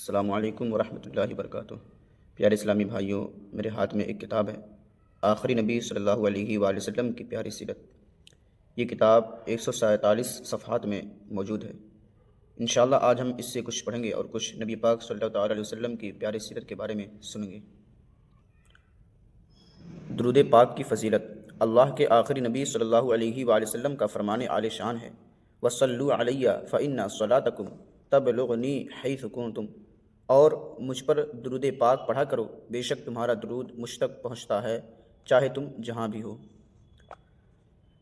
السلام علیکم ورحمۃ اللہ وبرکاتہ۔ پیارے اسلامی بھائیوں، میرے ہاتھ میں ایک کتاب ہے، آخری نبی صلی اللہ علیہ وآلہ وسلم کی پیاری سیرت۔ یہ کتاب 147 صفحات میں موجود ہے۔ انشاءاللہ آج ہم اس سے کچھ پڑھیں گے اور کچھ نبی پاک صلی اللہ تعالیٰ علیہ وسلم کی پیاری سیرت کے بارے میں سنیں گے۔ درود پاک کی فضیلت۔ اللہ کے آخری نبی صلی اللہ علیہ وآلہ وسلم کا فرمان عالی شان ہے، وَصَلُّوا عَلَيَّ فَإِنَّ صَلَاتَكُمْ تَبْلُغُنِي حَيْثُ كُنتُمْ، اور مجھ پر درود پاک پڑھا کرو، بے شک تمہارا درود مجھ تک پہنچتا ہے چاہے تم جہاں بھی ہو۔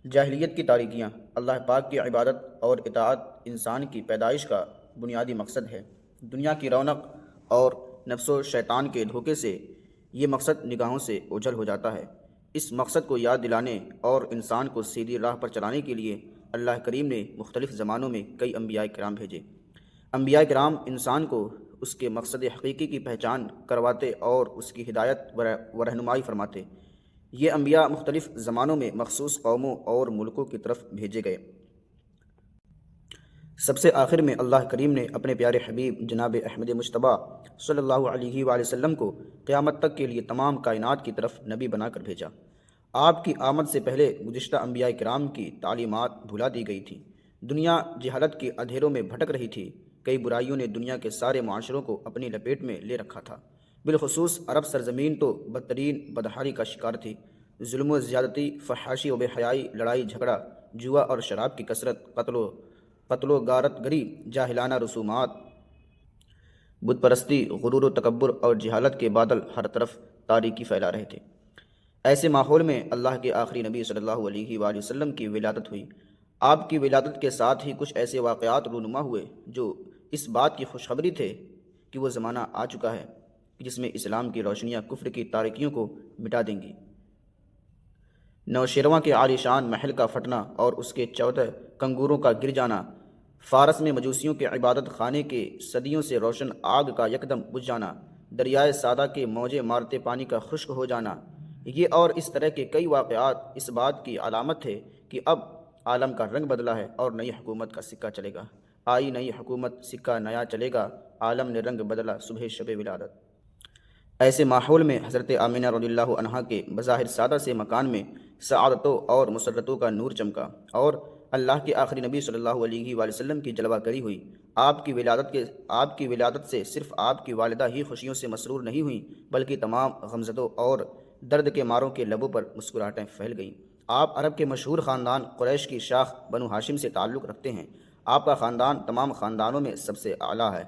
جاہلیت کی تاریکیاں۔ اللہ پاک کی عبادت اور اطاعت انسان کی پیدائش کا بنیادی مقصد ہے۔ دنیا کی رونق اور نفس و شیطان کے دھوکے سے یہ مقصد نگاہوں سے اوجھل ہو جاتا ہے۔ اس مقصد کو یاد دلانے اور انسان کو سیدھی راہ پر چلانے کے لیے اللہ کریم نے مختلف زمانوں میں کئی انبیاء کرام بھیجے۔ انبیاء کرام انسان کو اس کے مقصد حقیقی کی پہچان کرواتے اور اس کی ہدایت و رہنمائی فرماتے۔ یہ انبیاء مختلف زمانوں میں مخصوص قوموں اور ملکوں کی طرف بھیجے گئے۔ سب سے آخر میں اللہ کریم نے اپنے پیارے حبیب جناب احمد مجتبیٰ صلی اللہ علیہ وآلہ وسلم کو قیامت تک کے لیے تمام کائنات کی طرف نبی بنا کر بھیجا۔ آپ کی آمد سے پہلے گزشتہ انبیاء کرام کی تعلیمات بھلا دی گئی تھی۔ دنیا جہالت کے اندھیروں میں بھٹک رہی تھی۔ کئی برائیوں نے دنیا کے سارے معاشروں کو اپنی لپیٹ میں لے رکھا تھا۔ بالخصوص عرب سرزمین تو بدترین بدحالی کا شکار تھی۔ ظلم و زیادتی، فحاشی و بے حیائی، لڑائی جھگڑا، جوا اور شراب کی کثرت، قتل و غارت گری، جاہلانہ رسومات، بت پرستی، غرور و تکبر اور جہالت کے بادل ہر طرف تاریکی پھیلا رہے تھے۔ ایسے ماحول میں اللہ کے آخری نبی صلی اللہ علیہ وآلہ وسلم کی ولادت ہوئی۔ آپ کی ولادت کے ساتھ ہی کچھ ایسے واقعات رونما ہوئے جو اس بات کی خوشخبری تھے کہ وہ زمانہ آ چکا ہے جس میں اسلام کی روشنیاں کفر کی تاریکیوں کو مٹا دیں گی۔ نوشیروان کے عالی شان محل کا پھٹنا اور اس کے 14 کنگوروں کا گر جانا، فارس میں مجوسیوں کے عبادت خانے کے صدیوں سے روشن آگ کا یکدم بجھ جانا، دریائے سادہ کے موجیں مارتے پانی کا خشک ہو جانا، یہ اور اس طرح کے کئی واقعات اس بات کی علامت تھے کہ اب عالم کا رنگ بدلا ہے اور نئی حکومت کا سکہ چلے گا۔ آئی نئی حکومت، سکہ نیا چلے گا، عالم نے رنگ بدلا صبح شب ولادت۔ ایسے ماحول میں حضرت آمینہ رضی اللہ عنہا کے بظاہر سادہ سے مکان میں سعادتوں اور مسرتوں کا نور چمکا اور اللہ کے آخری نبی صلی اللہ علیہ وآلہ وسلم کی جلوہ گری ہوئی۔ آپ کی ولادت سے صرف آپ کی والدہ ہی خوشیوں سے مسرور نہیں ہوئیں بلکہ تمام غمزدوں اور درد کے ماروں کے لبوں پر مسکراہٹیں پھیل گئیں۔ آپ عرب کے مشہور خاندان قریش کی شاخ بنو ہاشم سے تعلق رکھتے ہیں۔ آپ کا خاندان تمام خاندانوں میں سب سے اعلیٰ ہے۔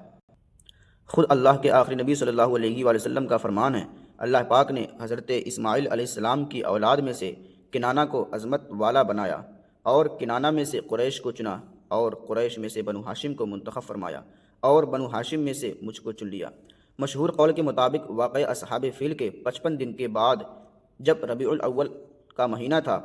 خود اللہ کے آخری نبی صلی اللہ علیہ وآلہ وسلم کا فرمان ہے، اللہ پاک نے حضرت اسماعیل علیہ السلام کی اولاد میں سے کنانہ کو عظمت والا بنایا اور کنانہ میں سے قریش کو چنا اور قریش میں سے بنو ہاشم کو منتخب فرمایا اور بنو ہاشم میں سے مجھ کو چن لیا۔ مشہور قول کے مطابق واقعہ اصحاب فیل کے 55 دن کے بعد جب ربیع الاول کا مہینہ تھا،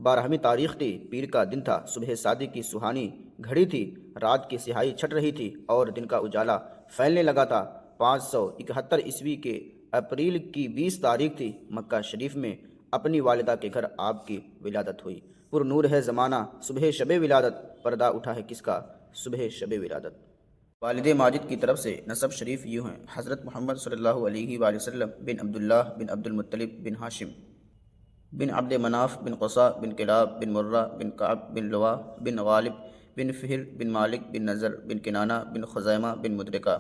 12ویں تاریخ تھی، پیر کا دن تھا، صبح صادق کی سہانی گھڑی تھی، رات کی سیاہی چھٹ رہی تھی اور دن کا اجالا پھیلنے لگا تھا۔ 571 عیسوی کے اپریل کی 20 تاریخ تھی۔ مکہ شریف میں اپنی والدہ کے گھر آپ کی ولادت ہوئی۔ پر نور ہے زمانہ، صبح شب ولادت، پردہ اٹھا ہے کس کا، صبح شب ولادت۔ والد ماجد کی طرف سے نسب شریف یوں ہیں: حضرت محمد صلی اللہ علیہ وآلہ وسلم بن عبداللہ بن عبد المطلب بن ہاشم بن عبد مناف بن قصا بن کلاب بن مرہ بن کعب بن لوا بن غالب بن فہر بن مالک بن نضر بن کنانہ بن خزیمہ بن مدرکہ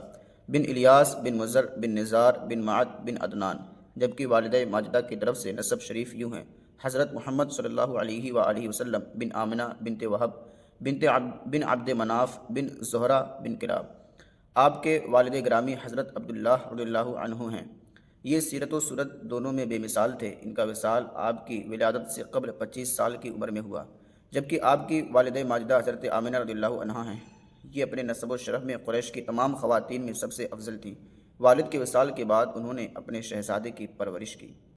بن الیاس بن مضر بن نزار بن معد بن عدنان۔ جبکہ والدہ ماجدہ کی طرف سے نسب شریف یوں ہیں: حضرت محمد صلی اللہ علیہ وآلہ وسلم بن آمنہ بنت وہب بن عبد مناف بن زہرہ بن کلاب۔ آپ کے والد گرامی حضرت عبداللہ رضی اللہ عنہ ہیں۔ یہ سیرت و صورت دونوں میں بے مثال تھے۔ ان کا وصال آپ کی ولادت سے قبل 25 سال کی عمر میں ہوا، جبکہ آپ کی والدہ ماجدہ حضرت آمنہ رضی اللہ عنہا ہیں۔ یہ اپنے نسب و شرف میں قریش کی تمام خواتین میں سب سے افضل تھیں۔ والد کے وصال کے بعد انہوں نے اپنے شہزادے کی پرورش کی۔